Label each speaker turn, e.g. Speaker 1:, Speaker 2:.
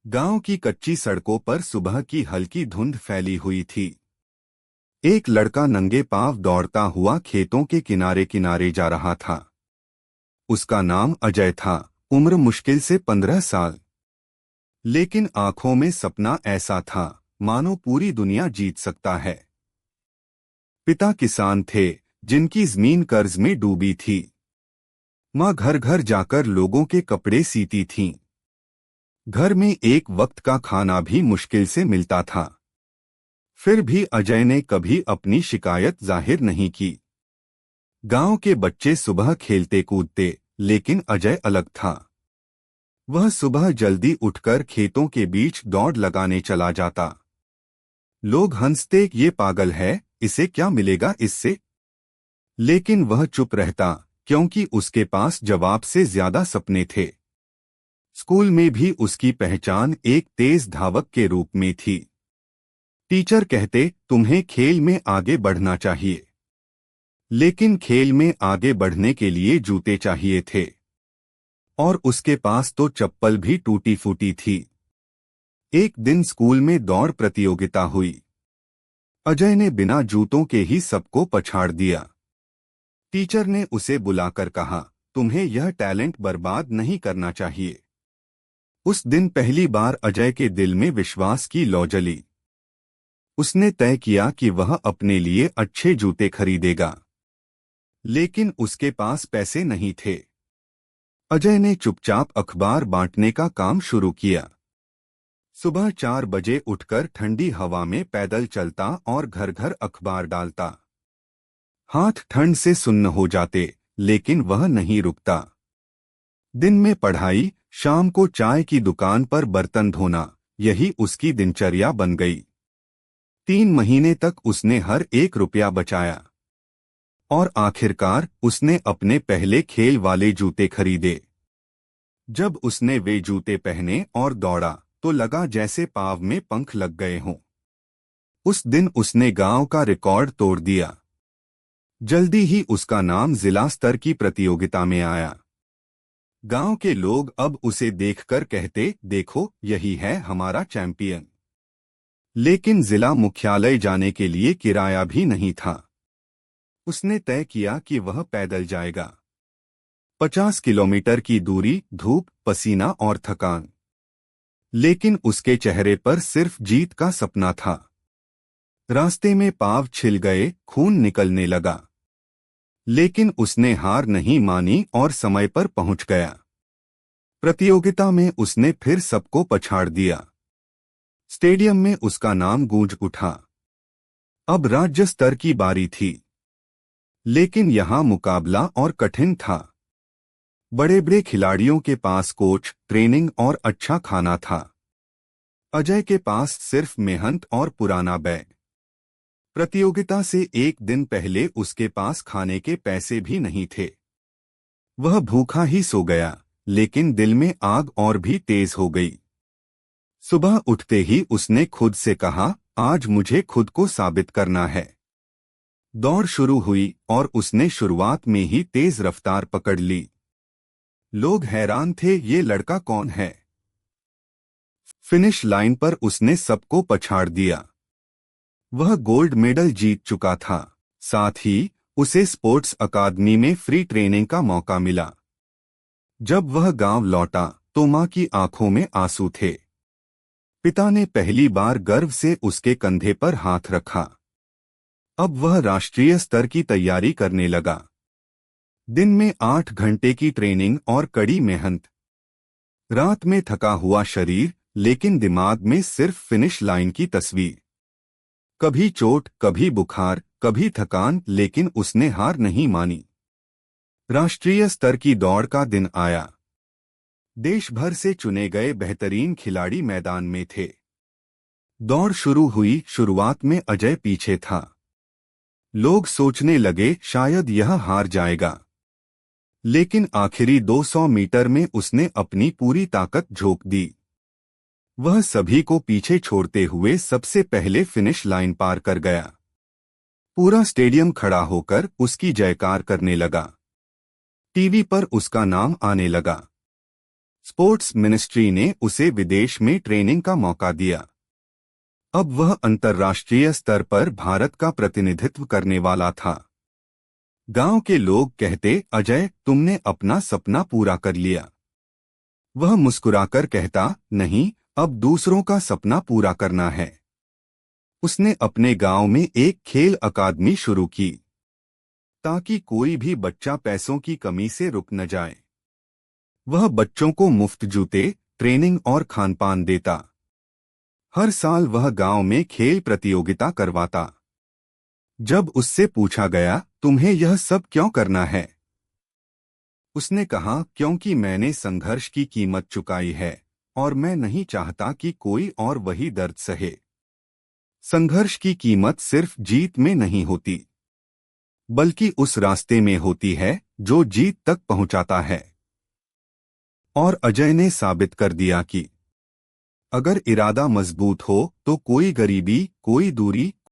Speaker 1: गांव की कच्ची सड़कों पर सुबह की हल्की धुंध फैली हुई थी। एक लड़का नंगे पांव दौड़ता हुआ खेतों के किनारे किनारे जा रहा था। उसका नाम अजय था। उम्र मुश्किल से 15 साल। लेकिन आंखों में सपना ऐसा था मानो पूरी दुनिया जीत सकता है। पिता किसान थे, जिनकी जमीन कर्ज में डूबी थी। माँ घर घर जाकर लोगों के कपड़े सीती थीं। घर में एक वक्त का खाना भी मुश्किल से मिलता था। फिर भी अजय ने कभी अपनी शिकायत जाहिर नहीं की। गांव के बच्चे सुबह खेलते कूदते, लेकिन अजय अलग था। वह सुबह जल्दी उठकर खेतों के बीच दौड़ लगाने चला जाता। लोग हंसते, ये पागल है, इसे क्या मिलेगा इससे। लेकिन वह चुप रहता, क्योंकि उसके पास जवाब से ज्यादा सपने थे। स्कूल में भी उसकी पहचान एक तेज धावक के रूप में थी। टीचर कहते, तुम्हें खेल में आगे बढ़ना चाहिए। लेकिन खेल में आगे बढ़ने के लिए जूते चाहिए थे, और उसके पास तो चप्पल भी टूटी फूटी थी। एक दिन स्कूल में दौड़ प्रतियोगिता हुई। अजय ने बिना जूतों के ही सबको पछाड़ दिया। टीचर ने उसे बुलाकर कहा, तुम्हें यह टैलेंट बर्बाद नहीं करना चाहिए। उस दिन पहली बार अजय के दिल में विश्वास की लौ जली। उसने तय किया कि वह अपने लिए अच्छे जूते खरीदेगा। लेकिन उसके पास पैसे नहीं थे। अजय ने चुपचाप अखबार बांटने का काम शुरू किया। सुबह 4 बजे उठकर ठंडी हवा में पैदल चलता और घर घर अखबार डालता। हाथ ठंड से सुन्न हो जाते, लेकिन वह नहीं रुकता। दिन में पढ़ाई, शाम को चाय की दुकान पर बर्तन धोना, यही उसकी दिनचर्या बन गई। 3 महीने तक उसने हर एक रुपया बचाया। और आखिरकार उसने अपने पहले खेल वाले जूते खरीदे। जब उसने वे जूते पहने और दौड़ा, तो लगा जैसे पाँव में पंख लग गए हों। उस दिन उसने गांव का रिकॉर्ड तोड़ दिया। जल्दी ही उसका नाम जिला स्तर की प्रतियोगिता में आया। गांव के लोग अब उसे देखकर कहते, देखो यही है हमारा चैंपियन। लेकिन जिला मुख्यालय जाने के लिए किराया भी नहीं था। उसने तय किया कि वह पैदल जाएगा। 50 किलोमीटर की दूरी, धूप, पसीना और थकान। लेकिन उसके चेहरे पर सिर्फ जीत का सपना था। रास्ते में पाँव छिल गए, खून निकलने लगा। लेकिन उसने हार नहीं मानी और समय पर पहुंच गया। प्रतियोगिता में उसने फिर सबको पछाड़ दिया। स्टेडियम में उसका नाम गूंज उठा। अब राज्य स्तर की बारी थी। लेकिन यहाँ मुकाबला और कठिन था। बड़े बड़े खिलाड़ियों के पास कोच, ट्रेनिंग और अच्छा खाना था। अजय के पास सिर्फ मेहनत और पुराना बैग। प्रतियोगिता से एक दिन पहले उसके पास खाने के पैसे भी नहीं थे। वह भूखा ही सो गया, लेकिन दिल में आग और भी तेज हो गई। सुबह उठते ही उसने खुद से कहा, आज मुझे खुद को साबित करना है। दौड़ शुरू हुई और उसने शुरुआत में ही तेज रफ्तार पकड़ ली। लोग हैरान थे, ये लड़का कौन है। फिनिश लाइन पर उसने सबको पछाड़ दिया। वह गोल्ड मेडल जीत चुका था। साथ ही उसे स्पोर्ट्स अकादमी में फ्री ट्रेनिंग का मौका मिला। जब वह गांव लौटा, तो मां की आंखों में आंसू थे। पिता ने पहली बार गर्व से उसके कंधे पर हाथ रखा। अब वह राष्ट्रीय स्तर की तैयारी करने लगा। दिन में 8 घंटे की ट्रेनिंग और कड़ी मेहनत। रात में थका हुआ शरीर, लेकिन दिमाग में सिर्फ फिनिश लाइन की तस्वीर। कभी चोट, कभी बुखार, कभी थकान, लेकिन उसने हार नहीं मानी। राष्ट्रीय स्तर की दौड़ का दिन आया। देश भर से चुने गए बेहतरीन खिलाड़ी मैदान में थे। दौड़ शुरू हुई। शुरुआत में अजय पीछे था। लोग सोचने लगे, शायद यह हार जाएगा। लेकिन आखिरी 200 मीटर में उसने अपनी पूरी ताकत झोंक दी। वह सभी को पीछे छोड़ते हुए सबसे पहले फिनिश लाइन पार कर गया। पूरा स्टेडियम खड़ा होकर उसकी जयकार करने लगा। टीवी पर उसका नाम आने लगा। स्पोर्ट्स मिनिस्ट्री ने उसे विदेश में ट्रेनिंग का मौका दिया। अब वह अंतर्राष्ट्रीय स्तर पर भारत का प्रतिनिधित्व करने वाला था। गांव के लोग कहते, अजय, तुमने अपना सपना पूरा कर लिया। वह मुस्कुराकर कहता, नहीं, अब दूसरों का सपना पूरा करना है। उसने अपने गांव में एक खेल अकादमी शुरू की, ताकि कोई भी बच्चा पैसों की कमी से रुक न जाए। वह बच्चों को मुफ्त जूते, ट्रेनिंग और खानपान देता। हर साल वह गांव में खेल प्रतियोगिता करवाता। जब उससे पूछा गया, तुम्हें यह सब क्यों करना है, उसने कहा, क्योंकि मैंने संघर्ष की कीमत चुकाई है और मैं नहीं चाहता कि कोई और वही दर्द सहे। संघर्ष की कीमत सिर्फ जीत में नहीं होती, बल्कि उस रास्ते में होती है जो जीत तक पहुंचाता है। और अजय ने साबित कर दिया कि अगर इरादा मजबूत हो तो कोई गरीबी, कोई दूरी,